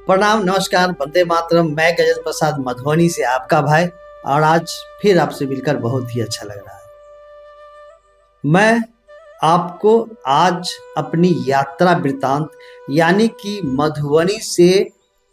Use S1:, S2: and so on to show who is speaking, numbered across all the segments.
S1: प्रणाम, नमस्कार, वंदे मातरम। मैं गजेंद्र प्रसाद मधुबनी से आपका भाई, और आज फिर आपसे मिलकर बहुत ही अच्छा लग रहा है। मैं आपको आज अपनी यात्रा वृत्तांत यानी कि मधुबनी से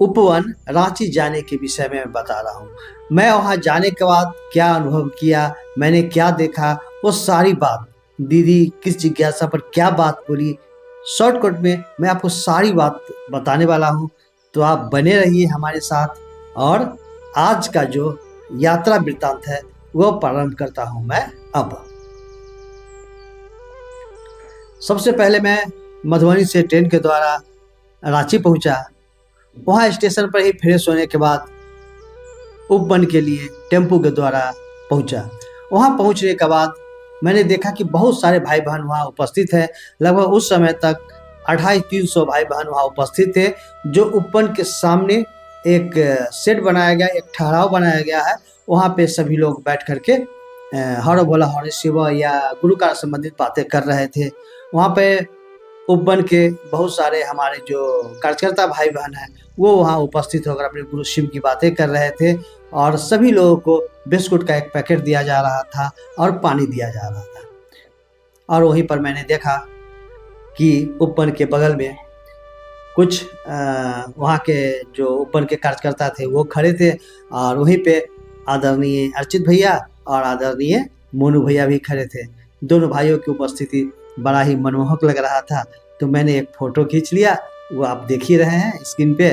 S1: उपवन रांची जाने के विषय में बता रहा हूँ। मैं वहाँ जाने के बाद क्या अनुभव किया, मैंने क्या देखा, वो सारी बात, दीदी किस जिज्ञासा पर क्या बात बोली, शॉर्टकट में मैं आपको सारी बात बताने वाला हूँ। तो आप बने रहिए हमारे साथ, और आज का जो यात्रा वृत्तांत है वो प्रारंभ करता हूँ मैं अब। सबसे पहले मैं मधुबनी से ट्रेन के द्वारा रांची पहुंचा। वहाँ स्टेशन पर ही फ्रेश होने के बाद उपवन के लिए टेम्पू के द्वारा पहुंचा। वहाँ पहुंचने के बाद मैंने देखा कि बहुत सारे भाई बहन वहाँ उपस्थित हैं। लगभग उस समय तक 2,500-300 भाई बहन वहाँ उपस्थित थे। जो उपवन के सामने एक शेड बनाया गया, एक ठहराव बनाया गया है, वहाँ पे सभी लोग बैठ करके हर भोला हर शिव या गुरु का संबंधित बातें कर रहे थे। वहाँ पे उपवन के बहुत सारे हमारे जो कार्यकर्ता भाई बहन हैं वो वहाँ उपस्थित होकर अपने गुरु शिव की बातें कर रहे थे, और सभी लोगों को बिस्कुट का एक पैकेट दिया जा रहा था और पानी दिया जा रहा था। और वहीं पर मैंने देखा कि उपवन के बगल में कुछ वहाँ के जो उपवन के कार्यकर्ता थे वो खड़े थे, और वहीं पे आदरणीय अर्चित भैया और आदरणीय मोनू भैया भी खड़े थे। दोनों भाइयों की उपस्थिति बड़ा ही मनमोहक लग रहा था। तो मैंने एक फ़ोटो खींच लिया, वो आप देख ही रहे हैं स्क्रीन पे।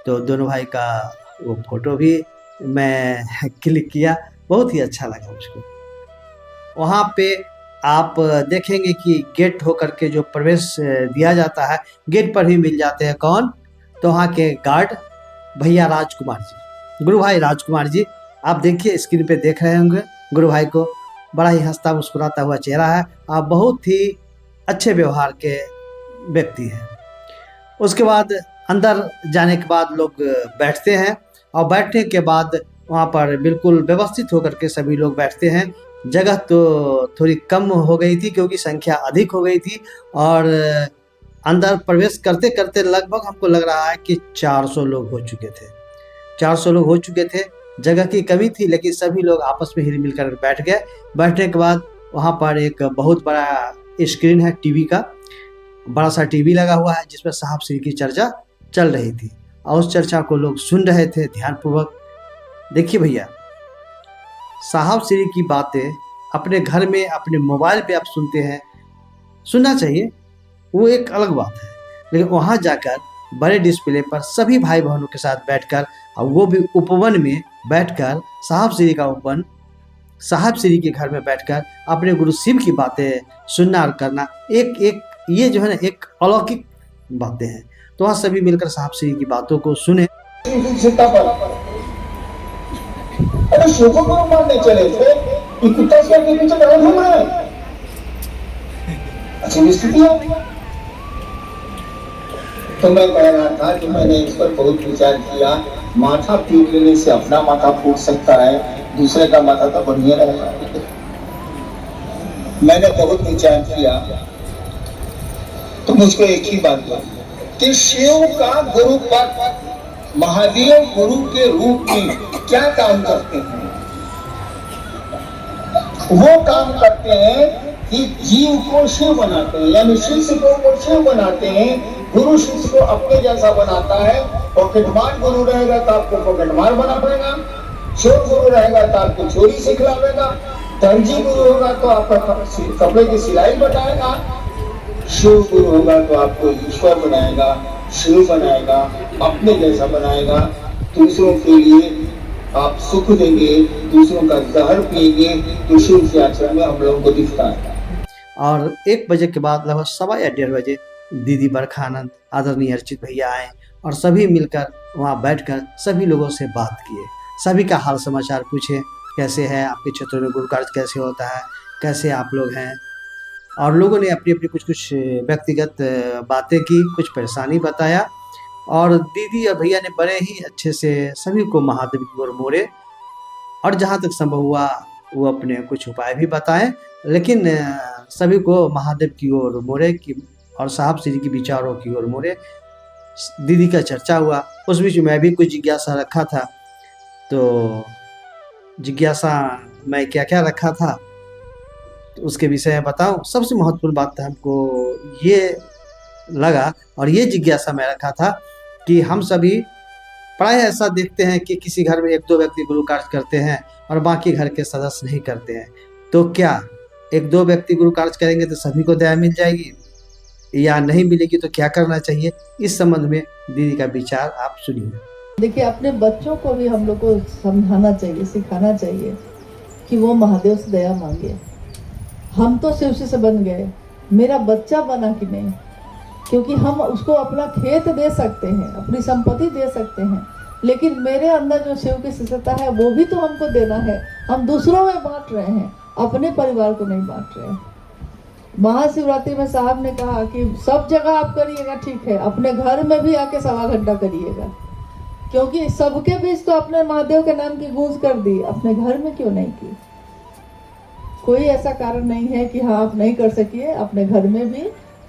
S1: तो दोनों भाई का वो फ़ोटो भी मैं क्लिक किया, बहुत ही अच्छा लगा मुझको। वहाँ पे आप देखेंगे कि गेट होकर के जो प्रवेश दिया जाता है, गेट पर ही मिल जाते हैं कौन, तो वहाँ के गार्ड भैया राजकुमार जी, गुरु भाई राजकुमार जी। आप देखिए स्क्रीन पे देख रहे होंगे गुरु भाई को, बड़ा ही हंसता मुस्कुराता हुआ चेहरा है, आप बहुत ही अच्छे व्यवहार के व्यक्ति हैं। उसके बाद अंदर जाने के बाद लोग बैठते हैं, और बैठने के बाद वहाँ पर बिल्कुल व्यवस्थित होकर के सभी लोग बैठते हैं। जगह तो थोड़ी कम हो गई थी क्योंकि संख्या अधिक हो गई थी, और अंदर प्रवेश करते करते लगभग हमको लग रहा है कि 400 लोग हो चुके थे। 400 लोग हो चुके थे। जगह की कमी थी, लेकिन सभी लोग आपस में हिल मिल कर बैठ गए। बैठने के बाद वहाँ पर एक बहुत बड़ा स्क्रीन है, टीवी का बड़ा सा टीवी लगा हुआ है, जिसमें साहब श्री की चर्चा चल रही थी, और उस चर्चा को लोग सुन रहे थे ध्यानपूर्वक। देखिए भैया, साहब श्री की बातें अपने घर में अपने मोबाइल पे आप सुनते हैं, सुनना चाहिए, वो एक अलग बात है। लेकिन वहाँ जाकर बड़े डिस्प्ले पर सभी भाई बहनों के साथ बैठकर, और वो भी उपवन में बैठकर, साहब श्री का उपवन, साहब श्री के घर में बैठकर अपने गुरु शिव की बातें सुनना और करना, एक एक ये जो है ना, एक अलौकिक बातें हैं। तो वहाँ सभी मिलकर साहब श्री की बातों को सुने।
S2: अरे शुभ को मारने चले थे, कुत्ता के पीछे कहाँ घूम रहे हैं? अच्छी स्थिति है। तो मैं कह रहा था कि मैंने इस पर बहुत विचार किया। माथा पीट लेने से अपना माथा फूट सकता है, दूसरे का माथा तो बढ़िया रहेगा। मैंने बहुत विचार किया, तो मुझको एक ही बात लगी कि शिव का गुरु पद, महादेव गुरु के रूप में क्या काम करते हैं? वो काम करते हैं कि जीव को शिव बनाते हैं, यानी शिष्य को शिव बनाते हैं। गुरु शिष्य को अपने जैसा बनाता है। पॉकेटमार गुरु रहेगा तो आपको पॉकेटमार बना पड़ेगा, चोर गुरु रहेगा तो आपको चोरी सिखलावेगा, दर्जी गुरु होगा तो आपका कपड़े की सिलाई बताएगा, शिव गुरु होगा तो आपको ईश्वर बनाएगा, शिव बनाएगा, अपने जैसा बनाएगा। दूसरों के लिए आप सुख देंगे, दूसरों का जहर पिएंगे, तो शिव के आचरण में हम लोगों को दिखता है।
S1: और 1 बजे के बाद लगभग 1:15 या 1:30 बजे दीदी बरखा आनंद, आदरणीय अर्चित भैया आए, और सभी मिलकर वहाँ बैठकर सभी लोगों से बात किए, सभी का हाल समाचार पूछे, कैसे है आपके क्षेत्र में गुरु कार्य कैसे होता है, कैसे आप लोग हैं। और लोगों ने अपनी अपनी कुछ व्यक्तिगत बातें की, कुछ परेशानी बताया, और दीदी और भैया ने बड़े ही अच्छे से सभी को महादेव की ओर मोड़े, और जहाँ तक संभव हुआ वो अपने कुछ उपाय भी बताएं, लेकिन सभी को महादेव की ओर मोड़े कि, और साहब श्री की विचारों की ओर मोड़े। दीदी का चर्चा हुआ। उस बीच मैं भी कुछ जिज्ञासा रखा था। तो जिज्ञासा मैं क्या क्या रखा था तो उसके विषय में बताऊं। सबसे महत्वपूर्ण बात हमको ये लगा और ये जिज्ञासा मैं रखा था कि हम सभी प्राय ऐसा देखते हैं कि किसी घर में एक दो व्यक्ति गुरु कार्य करते हैं और बाकी घर के सदस्य नहीं करते हैं। तो क्या एक दो व्यक्ति गुरु कार्य करेंगे तो सभी को दया मिल जाएगी या नहीं मिलेगी? तो क्या करना चाहिए? इस संबंध में दीदी का विचार आप सुनिए।
S3: देखिए, अपने बच्चों को भी हम लोग को समझाना चाहिए, सिखाना चाहिए कि वो महादेव से दया मांगे। हम तो शिव से बन गए, मेरा बच्चा बना कि नहीं? क्योंकि हम उसको अपना खेत दे सकते हैं, अपनी संपत्ति दे सकते हैं, लेकिन मेरे अंदर जो शिव की शिष्यता है वो भी तो हमको देना है। हम दूसरों में बांट रहे हैं, अपने परिवार को नहीं बांट रहे हैं। महाशिवरात्रि में साहब ने कहा कि सब जगह आप करिएगा, ठीक है, अपने घर में भी आके 1.25 घंटा करिएगा, क्योंकि सबके बीच तो अपने महादेव के नाम की गूंज कर दी, अपने घर में क्यों नहीं की? कोई ऐसा कारण नहीं है कि हाँ आप नहीं कर सकिए। अपने घर में भी,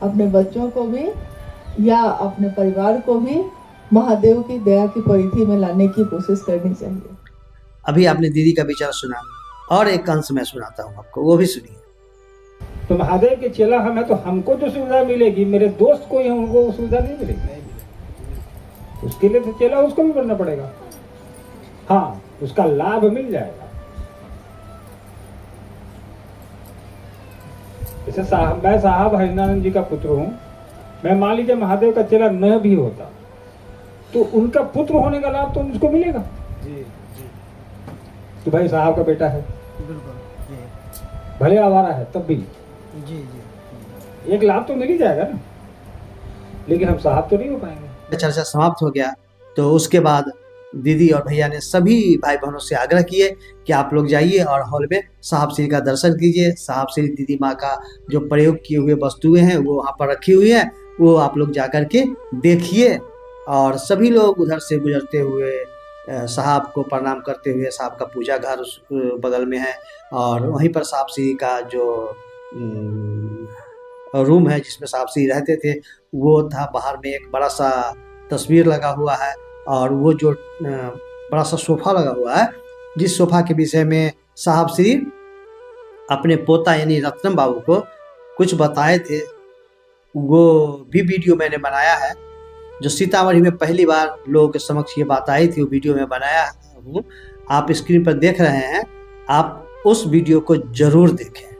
S3: अपने बच्चों को भी या अपने परिवार को भी महादेव की दया की परिधि में लाने की कोशिश करनी चाहिए।
S1: अभी आपने दीदी का विचार सुना और एक अंश मैं सुनाता हूँ आपको, वो भी सुनिए।
S4: तो महादेव के चेला हम है तो हमको तो सुविधा मिलेगी, मेरे दोस्त को ही उनको सुविधा नहीं मिलेगी। उसके लिए तो चेला उसको भी बनना पड़ेगा। हाँ, उसका लाभ मिल जाएगा। जैसे मैं साहब हरिनारायण जी का पुत्र हूँ, मैं मान लीजिए महादेव का चेला न भी होता तो उनका पुत्र होने का लाभ तो मुझको मिलेगा जी। तो भाई साहब का बेटा है, भले आवारा है तब भी एक लाभ तो मिल ही जाएगा ना, लेकिन हम साहब तो नहीं हो पाएंगे।
S1: चर्चा समाप्त हो गया। तो उसके बाद दीदी और भैया ने सभी भाई बहनों से आग्रह किए कि आप लोग जाइए और हॉल में साहब श्री का दर्शन कीजिए। साहब श्री दीदी माँ का जो प्रयोग किए हुए वस्तुएं हैं वो वहाँ पर रखी हुई हैं, वो आप लोग जा कर के देखिए। और सभी लोग उधर से गुजरते हुए साहब को प्रणाम करते हुए, साहब का पूजा घर उस बगल में है और वहीं पर साहब श्री का जो रूम है जिसमें साहब श्री रहते थे वो था। बाहर में एक बड़ा सा तस्वीर लगा हुआ है और वो जो बड़ा सा सोफा लगा हुआ है, जिस सोफा के विषय में साहब श्री अपने पोता यानी रत्नम बाबू को कुछ बताए थे, वो भी वीडियो मैंने बनाया है। जो सीतामढ़ी में पहली बार लोगों के समक्ष ये बात आई थी वो वीडियो में बनाया हूँ, आप स्क्रीन पर देख रहे हैं। आप उस वीडियो को जरूर देखें।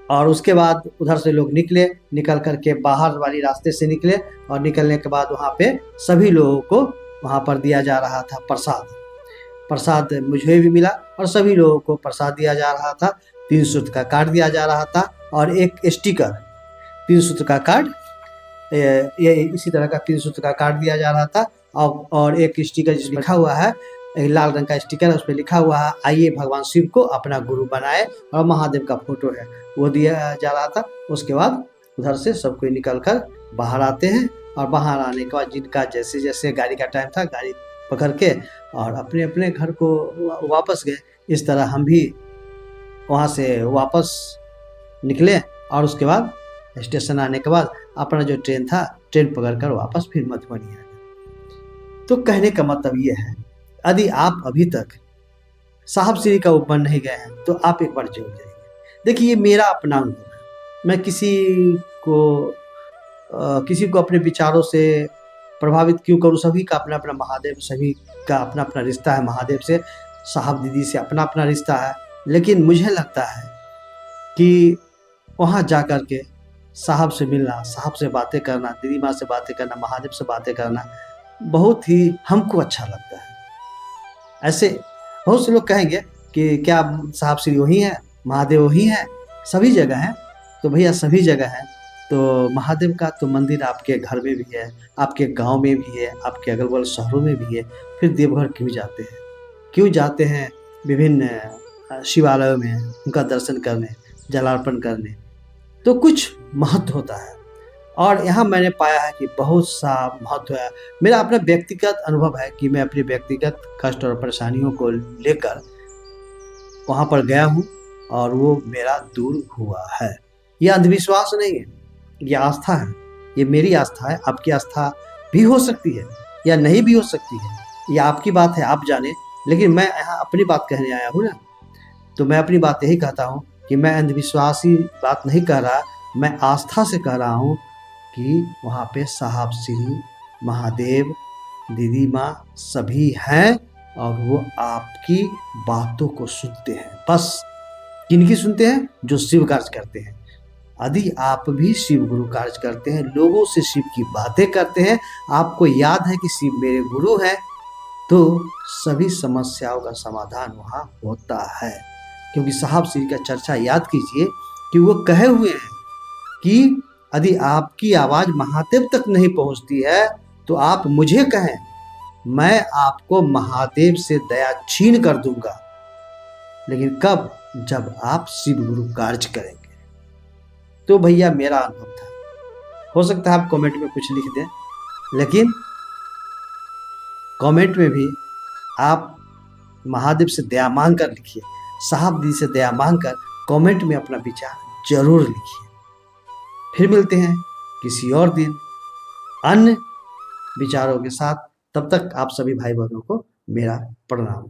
S1: और उसके बाद उधर से लोग निकल करके बाहर वाली रास्ते से निकले और निकलने के बाद वहाँ पे सभी लोगों को वहाँ पर दिया जा रहा था प्रसाद मुझे भी मिला और सभी लोगों को प्रसाद दिया जा रहा था। 3 सूत्र का कार्ड दिया जा रहा था और एक स्टिकर 3 सूत्र का कार्ड, ये इसी तरह का 3 सूत्र का कार्ड दिया जा रहा था और एक स्टिकर जिसमें लिखा हुआ है, लाल रंग का स्टिकर है, उस पर लिखा हुआ है आइए भगवान शिव को अपना गुरु बनाए और महादेव का फोटो है वो दिया जा रहा था। उसके बाद उधर से सब कोई निकल कर बाहर आते हैं और बाहर आने के बाद जिनका जैसे जैसे गाड़ी का टाइम था गाड़ी पकड़ के और अपने अपने घर को वापस गए। इस तरह हम भी वहाँ से वापस निकले और उसके बाद स्टेशन आने के बाद अपना जो ट्रेन था ट्रेन पकड़ कर वापस फिर मधुबनी आ गए। तो कहने का मतलब ये है, यदि आप अभी तक साहब श्री का उपवन नहीं गए हैं तो आप एक बार जरूर जाइए। देखिए ये मेरा अपना अनुभव है, मैं किसी को अपने विचारों से प्रभावित क्यों करूं। सभी का अपना अपना महादेव, सभी का अपना अपना रिश्ता है महादेव से, साहब दीदी से अपना अपना रिश्ता है। लेकिन मुझे लगता है कि वहाँ जा कर के साहब से मिलना, साहब से बातें करना, दीदी माँ से बातें करना, महादेव से बातें करना बहुत ही हमको अच्छा लगता है। ऐसे बहुत से लोग कहेंगे कि क्या साहब श्री वही है, महादेव वही है, सभी जगह हैं। तो भैया सभी जगह हैं तो महादेव का तो मंदिर आपके घर में भी है, आपके गांव में भी है, आपके अगल बगल शहरों में भी है। फिर देवघर क्यों जाते हैं विभिन्न शिवालयों में उनका दर्शन करने, जलार्पण करने, तो कुछ महत्व होता है। और यहाँ मैंने पाया है कि बहुत सा महत्व है। मेरा अपना व्यक्तिगत अनुभव है कि मैं अपनी व्यक्तिगत कष्ट और परेशानियों को लेकर वहाँ पर गया हूँ और वो मेरा दूर हुआ है। यह अंधविश्वास नहीं है, यह आस्था है। ये मेरी आस्था है, आपकी आस्था भी हो सकती है या नहीं भी हो सकती है, ये आपकी बात है, आप जाने। लेकिन मैं यहाँ अपनी बात कहने आया हूँ ना, तो मैं अपनी बात यही कहता हूँ कि मैं अंधविश्वासी बात नहीं कह रहा, मैं आस्था से कह रहा हूँ कि वहाँ पे साहब श्री महादेव, दीदी माँ सभी हैं और वो आपकी बातों को सुनते हैं। बस किनकी सुनते हैं? जो शिव कार्य करते हैं। यदि आप भी शिव गुरु कार्य करते हैं, लोगों से शिव की बातें करते हैं, आपको याद है कि शिव मेरे गुरु हैं, तो सभी समस्याओं का समाधान वहाँ होता है। क्योंकि साहब श्री का चर्चा याद कीजिए कि वो कहे हुए हैं कि यदि आपकी आवाज़ महादेव तक नहीं पहुँचती है तो आप मुझे कहें, मैं आपको महादेव से दया छीन कर दूंगा। लेकिन कब? जब आप शिव गुरु कार्य करेंगे। तो भैया मेरा अनुभव था। हो सकता है आप कमेंट में कुछ लिख दें, लेकिन कमेंट में भी आप महादेव से दया मांग कर लिखिए, साहब दी से दया मांग कर कमेंट में अपना विचार जरूर लिखिए। फिर मिलते हैं किसी और दिन अन्य विचारों के साथ। तब तक आप सभी भाई बहनों को मेरा प्रणाम।